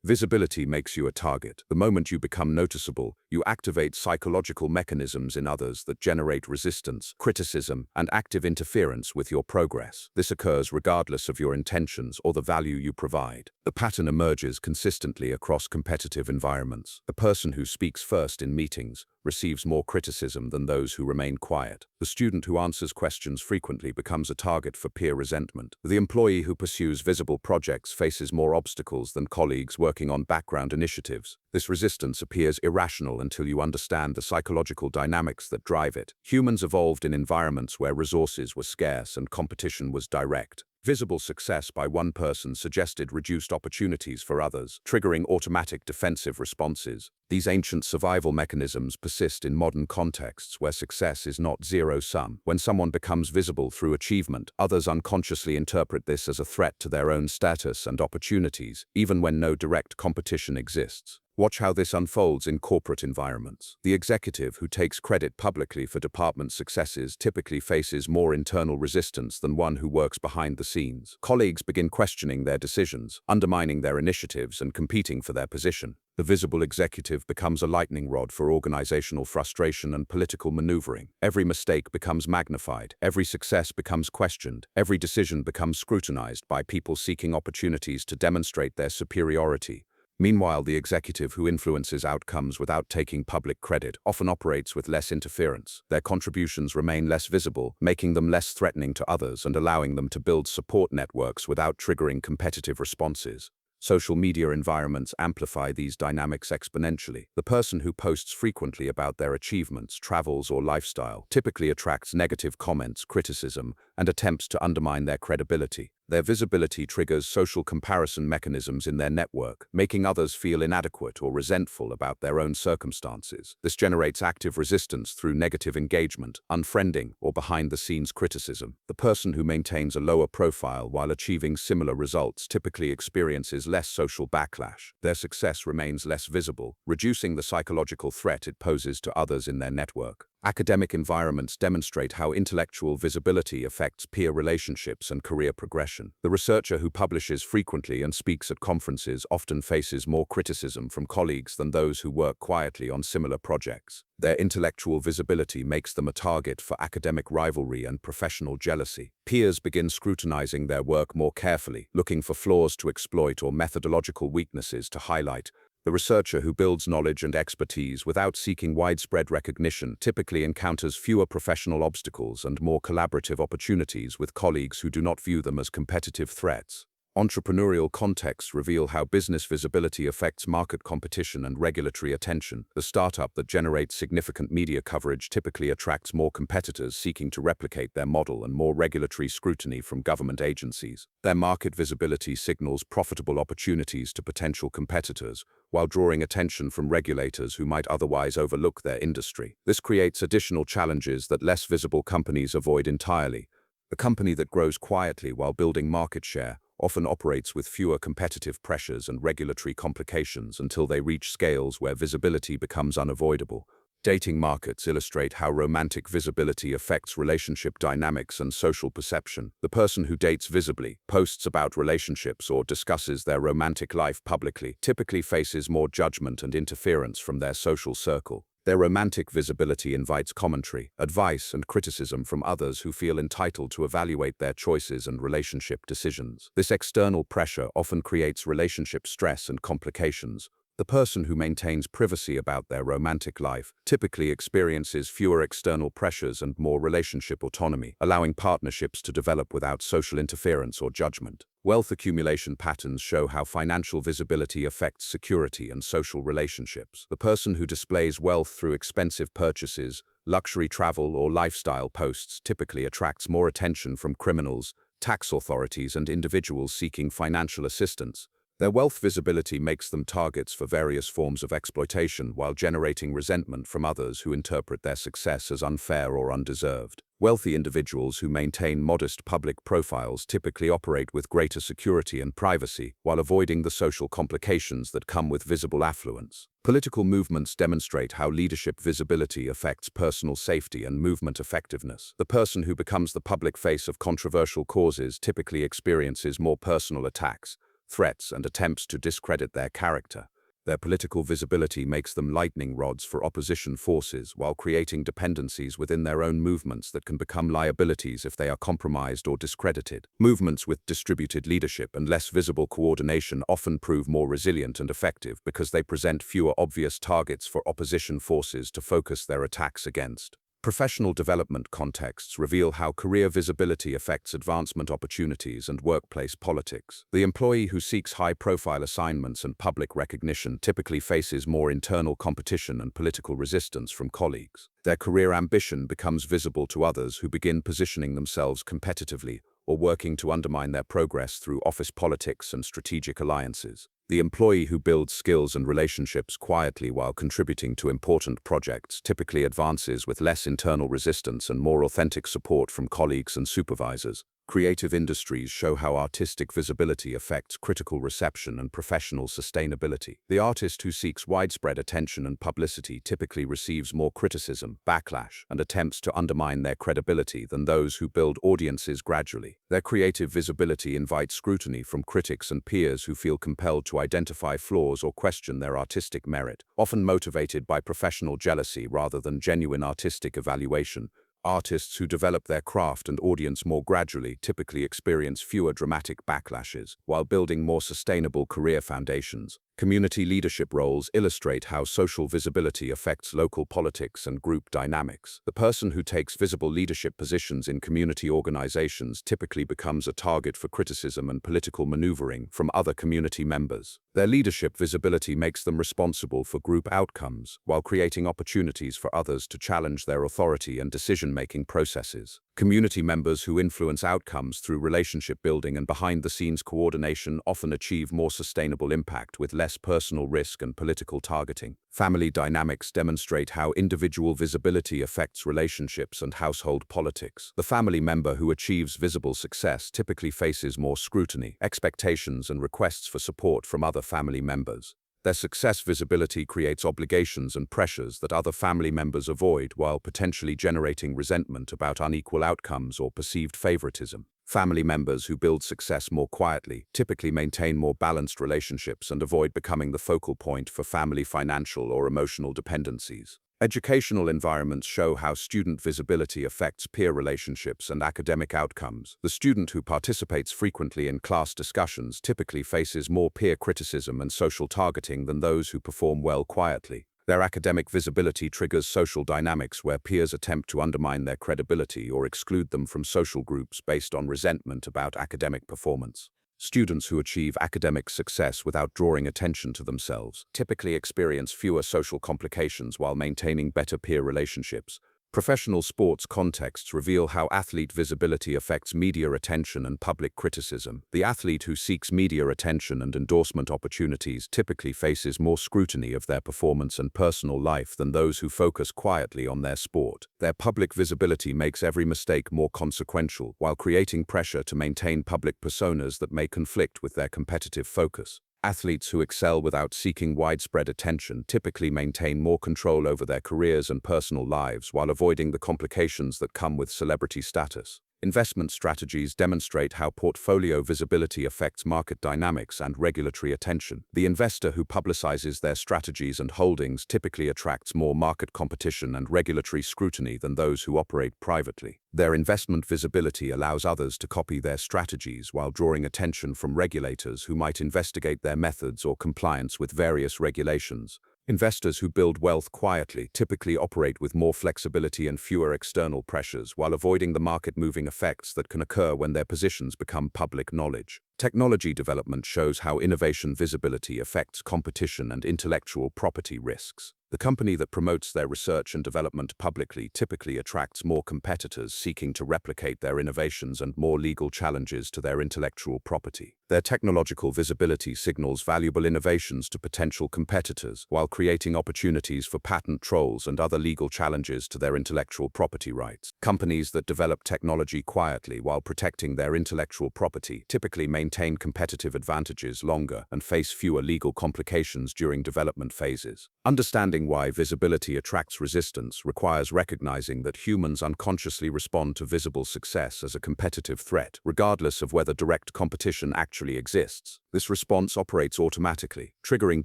Visibility makes you a target. The moment you become noticeable, you activate psychological mechanisms in others that generate resistance, criticism, and active interference with your progress. This occurs regardless of your intentions or the value you provide. The pattern emerges consistently across competitive environments. The person who speaks first in meetings receives more criticism than those who remain quiet. The student who answers questions frequently becomes a target for peer resentment. The employee who pursues visible projects faces more obstacles than colleagues working on background initiatives. This resistance appears irrational until you understand the psychological dynamics that drive it. Humans evolved in environments where resources were scarce and competition was direct. Visible success by one person suggested reduced opportunities for others, triggering automatic defensive responses. These ancient survival mechanisms persist in modern contexts where success is not zero-sum. When someone becomes visible through achievement, others unconsciously interpret this as a threat to their own status and opportunities, even when no direct competition exists. Watch how this unfolds in corporate environments. The executive who takes credit publicly for department successes typically faces more internal resistance than one who works behind the scenes. Colleagues begin questioning their decisions, undermining their initiatives, and competing for their position. The visible executive becomes a lightning rod for organizational frustration and political maneuvering. Every mistake becomes magnified, every success becomes questioned, every decision becomes scrutinized by people seeking opportunities to demonstrate their superiority. Meanwhile, the executive who influences outcomes without taking public credit often operates with less interference. Their contributions remain less visible, making them less threatening to others and allowing them to build support networks without triggering competitive responses. Social media environments amplify these dynamics exponentially. The person who posts frequently about their achievements, travels, or lifestyle typically attracts negative comments, criticism, and attempts to undermine their credibility. Their visibility triggers social comparison mechanisms in their network, making others feel inadequate or resentful about their own circumstances. This generates active resistance through negative engagement, unfriending, or behind-the-scenes criticism. The person who maintains a lower profile while achieving similar results typically experiences less social backlash. Their success remains less visible, reducing the psychological threat it poses to others in their network. Academic environments demonstrate how intellectual visibility affects peer relationships and career progression. The researcher who publishes frequently and speaks at conferences often faces more criticism from colleagues than those who work quietly on similar projects. Their intellectual visibility makes them a target for academic rivalry and professional jealousy. Peers begin scrutinizing their work more carefully, looking for flaws to exploit or methodological weaknesses to highlight. The researcher who builds knowledge and expertise without seeking widespread recognition typically encounters fewer professional obstacles and more collaborative opportunities with colleagues who do not view them as competitive threats. Entrepreneurial contexts reveal how business visibility affects market competition and regulatory attention. The startup that generates significant media coverage typically attracts more competitors seeking to replicate their model and more regulatory scrutiny from government agencies. Their market visibility signals profitable opportunities to potential competitors, while drawing attention from regulators who might otherwise overlook their industry. This creates additional challenges that less visible companies avoid entirely. A company that grows quietly while building market share often operates with fewer competitive pressures and regulatory complications until they reach scales where visibility becomes unavoidable. Dating markets illustrate how romantic visibility affects relationship dynamics and social perception. The person who dates visibly, posts about relationships, or discusses their romantic life publicly typically faces more judgment and interference from their social circle. Their romantic visibility invites commentary, advice, and criticism from others who feel entitled to evaluate their choices and relationship decisions. This external pressure often creates relationship stress and complications. The person who maintains privacy about their romantic life typically experiences fewer external pressures and more relationship autonomy, allowing partnerships to develop without social interference or judgment. Wealth accumulation patterns show how financial visibility affects security and social relationships. The person who displays wealth through expensive purchases, luxury travel, or lifestyle posts typically attracts more attention from criminals, tax authorities, and individuals seeking financial assistance. Their wealth visibility makes them targets for various forms of exploitation while generating resentment from others who interpret their success as unfair or undeserved. Wealthy individuals who maintain modest public profiles typically operate with greater security and privacy while avoiding the social complications that come with visible affluence. Political movements demonstrate how leadership visibility affects personal safety and movement effectiveness. The person who becomes the public face of controversial causes typically experiences more personal attacks, threats, and attempts to discredit their character. Their political visibility makes them lightning rods for opposition forces while creating dependencies within their own movements that can become liabilities if they are compromised or discredited. Movements with distributed leadership and less visible coordination often prove more resilient and effective because they present fewer obvious targets for opposition forces to focus their attacks against. Professional development contexts reveal how career visibility affects advancement opportunities and workplace politics. The employee who seeks high-profile assignments and public recognition typically faces more internal competition and political resistance from colleagues. Their career ambition becomes visible to others who begin positioning themselves competitively or working to undermine their progress through office politics and strategic alliances. The employee who builds skills and relationships quietly while contributing to important projects typically advances with less internal resistance and more authentic support from colleagues and supervisors. Creative industries show how artistic visibility affects critical reception and professional sustainability. The artist who seeks widespread attention and publicity typically receives more criticism, backlash, and attempts to undermine their credibility than those who build audiences gradually. Their creative visibility invites scrutiny from critics and peers who feel compelled to identify flaws or question their artistic merit, often motivated by professional jealousy rather than genuine artistic evaluation. Artists who develop their craft and audience more gradually typically experience fewer dramatic backlashes, while building more sustainable career foundations. Community leadership roles illustrate how social visibility affects local politics and group dynamics. The person who takes visible leadership positions in community organizations typically becomes a target for criticism and political maneuvering from other community members. Their leadership visibility makes them responsible for group outcomes, while creating opportunities for others to challenge their authority and decision-making processes. Community members who influence outcomes through relationship building and behind-the-scenes coordination often achieve more sustainable impact with less personal risk and political targeting. Family dynamics demonstrate how individual visibility affects relationships and household politics. The family member who achieves visible success typically faces more scrutiny, expectations, and requests for support from other family members. Their success visibility creates obligations and pressures that other family members avoid while potentially generating resentment about unequal outcomes or perceived favoritism. Family members who build success more quietly typically maintain more balanced relationships and avoid becoming the focal point for family financial or emotional dependencies. Educational environments show how student visibility affects peer relationships and academic outcomes. The student who participates frequently in class discussions typically faces more peer criticism and social targeting than those who perform well quietly. Their academic visibility triggers social dynamics where peers attempt to undermine their credibility or exclude them from social groups based on resentment about academic performance. Students who achieve academic success without drawing attention to themselves typically experience fewer social complications while maintaining better peer relationships. Professional sports contexts reveal how athlete visibility affects media attention and public criticism. The athlete who seeks media attention and endorsement opportunities typically faces more scrutiny of their performance and personal life than those who focus quietly on their sport. Their public visibility makes every mistake more consequential, while creating pressure to maintain public personas that may conflict with their competitive focus. Athletes who excel without seeking widespread attention typically maintain more control over their careers and personal lives while avoiding the complications that come with celebrity status. Investment strategies demonstrate how portfolio visibility affects market dynamics and regulatory attention. The investor who publicizes their strategies and holdings typically attracts more market competition and regulatory scrutiny than those who operate privately. Their investment visibility allows others to copy their strategies while drawing attention from regulators who might investigate their methods or compliance with various regulations. Investors who build wealth quietly typically operate with more flexibility and fewer external pressures while avoiding the market-moving effects that can occur when their positions become public knowledge. Technology development shows how innovation visibility affects competition and intellectual property risks. The company that promotes their research and development publicly typically attracts more competitors seeking to replicate their innovations and more legal challenges to their intellectual property. Their technological visibility signals valuable innovations to potential competitors while creating opportunities for patent trolls and other legal challenges to their intellectual property rights. Companies that develop technology quietly while protecting their intellectual property typically maintain competitive advantages longer and face fewer legal complications during development phases. Understanding Understanding why visibility attracts resistance requires recognizing that humans unconsciously respond to visible success as a competitive threat, regardless of whether direct competition actually exists. This response operates automatically, triggering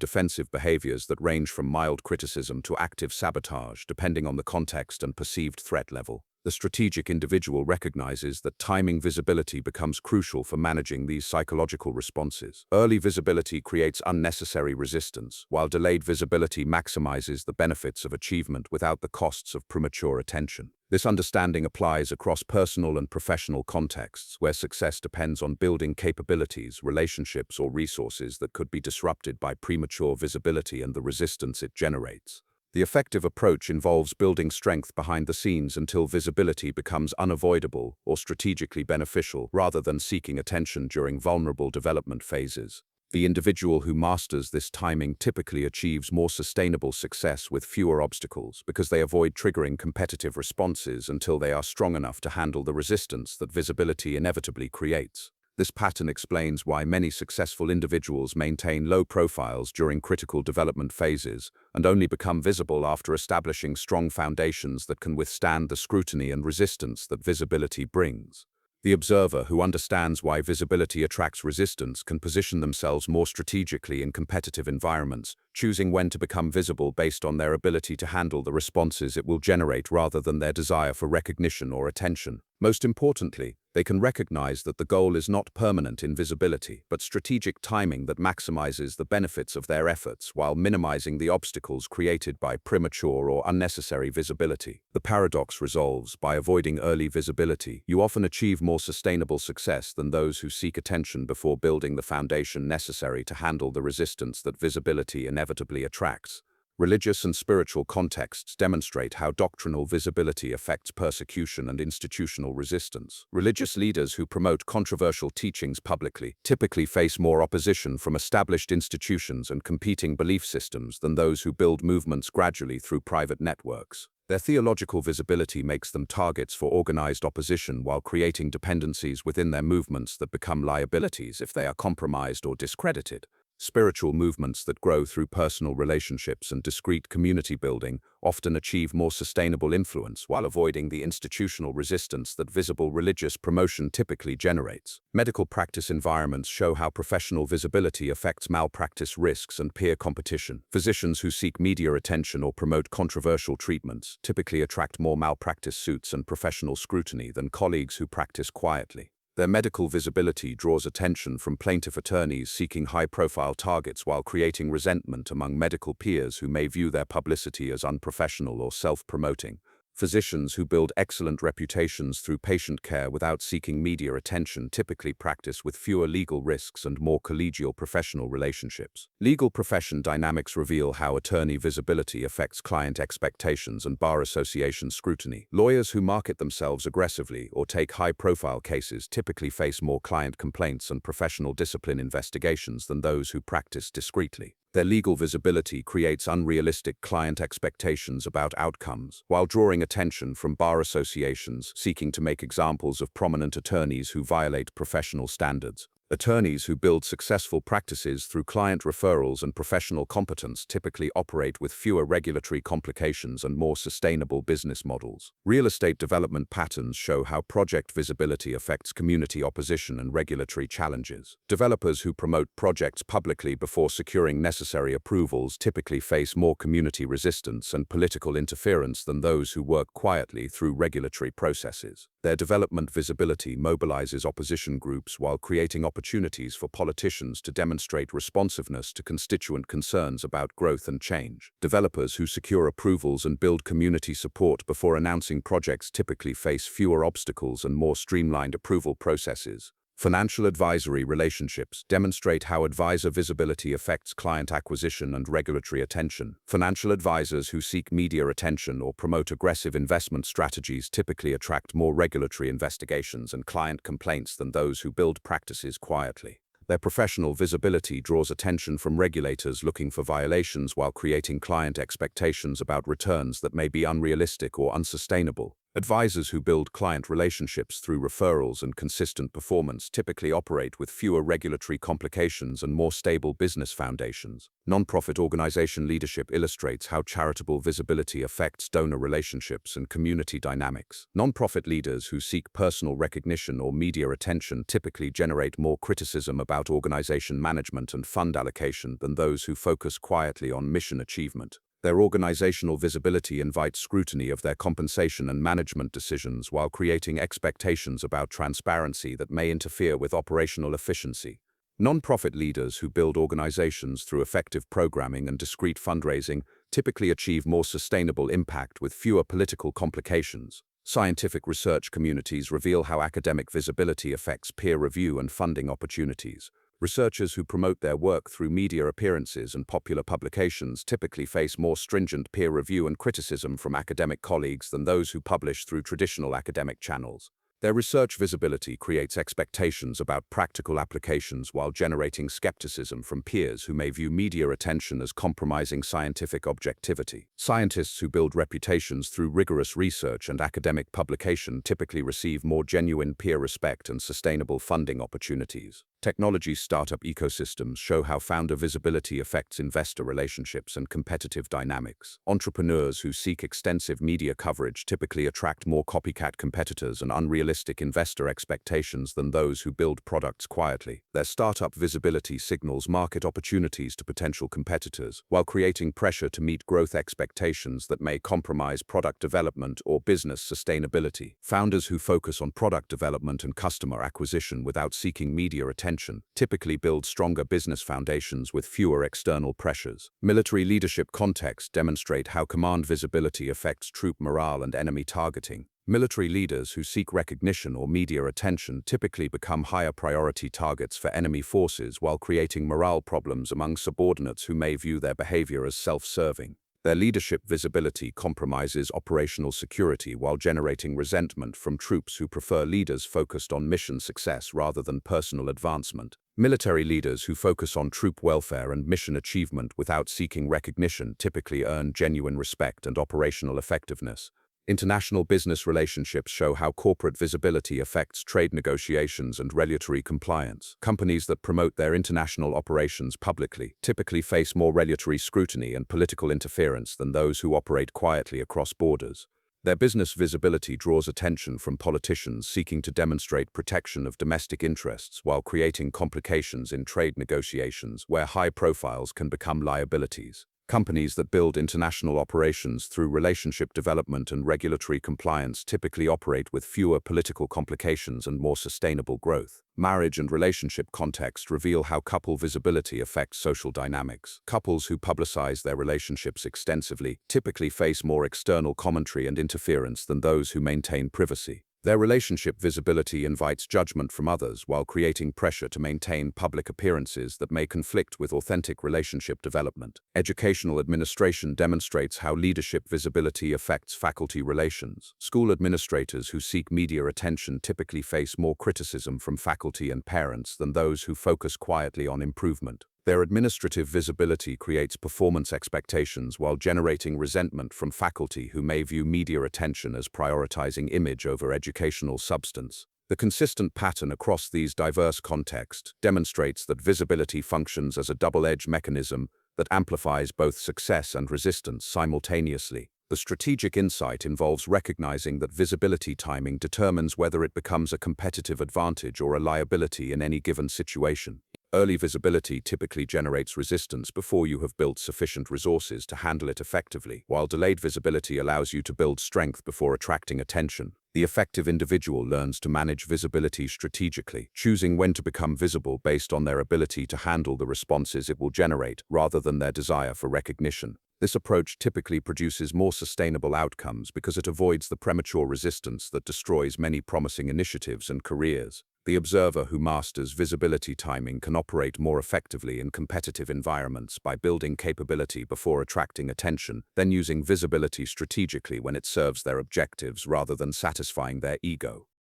defensive behaviors that range from mild criticism to active sabotage, depending on the context and perceived threat level. The strategic individual recognizes that timing visibility becomes crucial for managing these psychological responses. Early visibility creates unnecessary resistance, while delayed visibility maximizes the benefits of achievement without the costs of premature attention. This understanding applies across personal and professional contexts, where success depends on building capabilities, relationships, or resources that could be disrupted by premature visibility and the resistance it generates. The effective approach involves building strength behind the scenes until visibility becomes unavoidable or strategically beneficial, rather than seeking attention during vulnerable development phases. The individual who masters this timing typically achieves more sustainable success with fewer obstacles because they avoid triggering competitive responses until they are strong enough to handle the resistance that visibility inevitably creates. This pattern explains why many successful individuals maintain low profiles during critical development phases and only become visible after establishing strong foundations that can withstand the scrutiny and resistance that visibility brings. The observer who understands why visibility attracts resistance can position themselves more strategically in competitive environments, choosing when to become visible based on their ability to handle the responses it will generate rather than their desire for recognition or attention. Most importantly, they can recognize that the goal is not permanent invisibility, but strategic timing that maximizes the benefits of their efforts while minimizing the obstacles created by premature or unnecessary visibility. The paradox resolves: by avoiding early visibility, you often achieve more sustainable success than those who seek attention before building the foundation necessary to handle the resistance that visibility inevitably attracts. Religious and spiritual contexts demonstrate how doctrinal visibility affects persecution and institutional resistance. Religious leaders who promote controversial teachings publicly typically face more opposition from established institutions and competing belief systems than those who build movements gradually through private networks. Their theological visibility makes them targets for organized opposition while creating dependencies within their movements that become liabilities if they are compromised or discredited. Spiritual movements that grow through personal relationships and discreet community building often achieve more sustainable influence while avoiding the institutional resistance that visible religious promotion typically generates. Medical practice environments show how professional visibility affects malpractice risks and peer competition. Physicians who seek media attention or promote controversial treatments typically attract more malpractice suits and professional scrutiny than colleagues who practice quietly. Their medical visibility draws attention from plaintiff attorneys seeking high-profile targets while creating resentment among medical peers who may view their publicity as unprofessional or self-promoting. Physicians who build excellent reputations through patient care without seeking media attention typically practice with fewer legal risks and more collegial professional relationships. Legal profession dynamics reveal how attorney visibility affects client expectations and bar association scrutiny. Lawyers who market themselves aggressively or take high-profile cases typically face more client complaints and professional discipline investigations than those who practice discreetly. Their legal visibility creates unrealistic client expectations about outcomes, while drawing attention from bar associations seeking to make examples of prominent attorneys who violate professional standards. Attorneys who build successful practices through client referrals and professional competence typically operate with fewer regulatory complications and more sustainable business models. Real estate development patterns show how project visibility affects community opposition and regulatory challenges. Developers who promote projects publicly before securing necessary approvals typically face more community resistance and political interference than those who work quietly through regulatory processes. Their development visibility mobilizes opposition groups while creating opportunities for politicians to demonstrate responsiveness to constituent concerns about growth and change. Developers who secure approvals and build community support before announcing projects typically face fewer obstacles and more streamlined approval processes. Financial advisory relationships demonstrate how advisor visibility affects client acquisition and regulatory attention. Financial advisors who seek media attention or promote aggressive investment strategies typically attract more regulatory investigations and client complaints than those who build practices quietly. Their professional visibility draws attention from regulators looking for violations while creating client expectations about returns that may be unrealistic or unsustainable. Advisors who build client relationships through referrals and consistent performance typically operate with fewer regulatory complications and more stable business foundations. Nonprofit organization leadership illustrates how charitable visibility affects donor relationships and community dynamics. Nonprofit leaders who seek personal recognition or media attention typically generate more criticism about organization management and fund allocation than those who focus quietly on mission achievement. Their organizational visibility invites scrutiny of their compensation and management decisions while creating expectations about transparency that may interfere with operational efficiency. Nonprofit leaders who build organizations through effective programming and discreet fundraising typically achieve more sustainable impact with fewer political complications. Scientific research communities reveal how academic visibility affects peer review and funding opportunities. Researchers who promote their work through media appearances and popular publications typically face more stringent peer review and criticism from academic colleagues than those who publish through traditional academic channels. Their research visibility creates expectations about practical applications while generating skepticism from peers who may view media attention as compromising scientific objectivity. Scientists who build reputations through rigorous research and academic publication typically receive more genuine peer respect and sustainable funding opportunities. Technology startup ecosystems show how founder visibility affects investor relationships and competitive dynamics. Entrepreneurs who seek extensive media coverage typically attract more copycat competitors and unrealistic investor expectations than those who build products quietly. Their startup visibility signals market opportunities to potential competitors, while creating pressure to meet growth expectations that may compromise product development or business sustainability. Founders who focus on product development and customer acquisition without seeking media attention typically build stronger business foundations with fewer external pressures. Military leadership contexts demonstrate how command visibility affects troop morale and enemy targeting. Military leaders who seek recognition or media attention typically become higher priority targets for enemy forces while creating morale problems among subordinates who may view their behavior as self-serving. Their leadership visibility compromises operational security while generating resentment from troops who prefer leaders focused on mission success rather than personal advancement. Military leaders who focus on troop welfare and mission achievement without seeking recognition typically earn genuine respect and operational effectiveness. International business relationships show how corporate visibility affects trade negotiations and regulatory compliance. Companies that promote their international operations publicly typically face more regulatory scrutiny and political interference than those who operate quietly across borders. Their business visibility draws attention from politicians seeking to demonstrate protection of domestic interests while creating complications in trade negotiations where high profiles can become liabilities. Companies that build international operations through relationship development and regulatory compliance typically operate with fewer political complications and more sustainable growth. Marriage and relationship context reveal how couple visibility affects social dynamics. Couples who publicize their relationships extensively typically face more external commentary and interference than those who maintain privacy. Their relationship visibility invites judgment from others while creating pressure to maintain public appearances that may conflict with authentic relationship development. Educational administration demonstrates how leadership visibility affects faculty relations. School administrators who seek media attention typically face more criticism from faculty and parents than those who focus quietly on improvement. Their administrative visibility creates performance expectations while generating resentment from faculty who may view media attention as prioritizing image over educational substance. The consistent pattern across these diverse contexts demonstrates that visibility functions as a double-edged mechanism that amplifies both success and resistance simultaneously. The strategic insight involves recognizing that visibility timing determines whether it becomes a competitive advantage or a liability in any given situation. Early visibility typically generates resistance before you have built sufficient resources to handle it effectively, while delayed visibility allows you to build strength before attracting attention. The effective individual learns to manage visibility strategically, choosing when to become visible based on their ability to handle the responses it will generate rather than their desire for recognition. This approach typically produces more sustainable outcomes because it avoids the premature resistance that destroys many promising initiatives and careers. The observer who masters visibility timing can operate more effectively in competitive environments by building capability before attracting attention, then using visibility strategically when it serves their objectives rather than satisfying their ego.